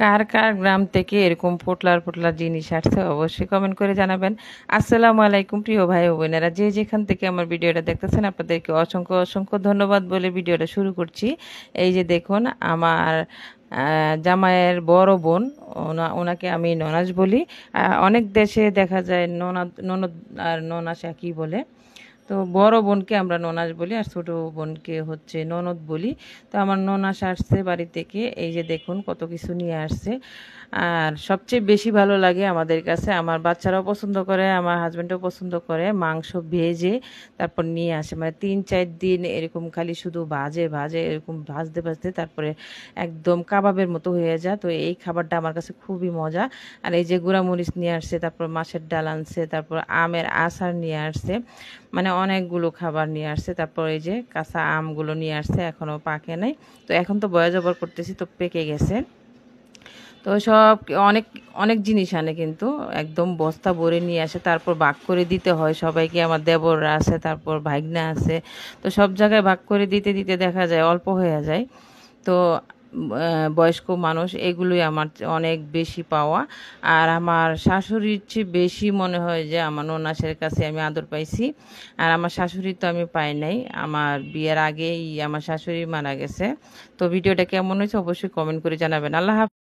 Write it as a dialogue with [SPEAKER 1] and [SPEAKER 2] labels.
[SPEAKER 1] কার কার গ্রাম থেকে এরকম পোটলার পোটলার জিনিস আসছে অবশ্যই কমেন্ট করে জানাবেন। আসসালামু আলাইকুম প্রিয় ভাই ও বোনেরা, যে যেখান থেকে আমার ভিডিওটা দেখতেছেন আপনাদেরকে অসংখ্য অসংখ্য ধন্যবাদ বলে ভিডিওটা শুরু করছি। এই যে দেখুন, আমার জামাইয়ের বড় বোন, ওনাকে আমি ননাজ বলি। অনেক দেশে দেখা যায় ননদ ননদ আর ননাস একই বলে। তো বড় বোনকে আমরা ননাস বলি আর ছোট বোনকে হচ্ছে ননদ বলি। তো আমার ননাস আসছে বাড়ি থেকে, এই যে দেখুন কত কিছু নিয়ে আসছে। আর সবচেয়ে বেশি ভালো লাগে আমাদের কাছে, আমার বাচ্চারাও পছন্দ করে, আমার হাজব্যান্ডও পছন্দ করে, মাংস ভেজে তারপর নিয়ে আসে। মানে 3-4 দিন এরকম খালি শুধু ভাজে ভাজে, এরকম ভাজতে ভাজতে তারপরে একদম কাবাবের মতো হয়ে যায়। তো এই খাবারটা আমার কাছে খুবই মজা। আর এই যে গুঁড়ামরিচ নিয়ে আসছে, তারপর মাছের ডাল আনছে, তারপর আমের আচার নিয়ে আসছে, মানে অনেকগুলো খাবার নিয়ে আসছে। তারপর এই যে কাঁচা আমগুলো নিয়ে আসছে, এখনও পাকে নাই। তো এখন তো বয়া জবর করতেছি, তো পেকে গেছে। তো সব অনেক অনেক জিনিস আনে, কিন্তু একদম বস্তা ভরে নিয়ে আসে, তারপর ভাগ করে দিতে হয় সবাইকে। আমার দেবররা আছে, তারপর ভাগনা আছে, তো সব জায়গায় ভাগ করে দিতে দিতে দেখা যায় অল্প হয়ে যায়। তো বয়স্ক মানুষ এগুলোই আমার অনেক বেশি পাওয়া। আর আমার শাশুড়ির চেয়ে বেশি মনে হয় যে আমার ননাসের কাছে আমি আদর পাইছি। আর আমার শাশুড়ি তো আমি পাই নাই, আমার বিয়ের আগেই আমার শাশুড়ি মারা গেছে। তো ভিডিওটা কেমন হয়েছে অবশ্যই কমেন্ট করে জানাবেন। আল্লাহ হাফেজ।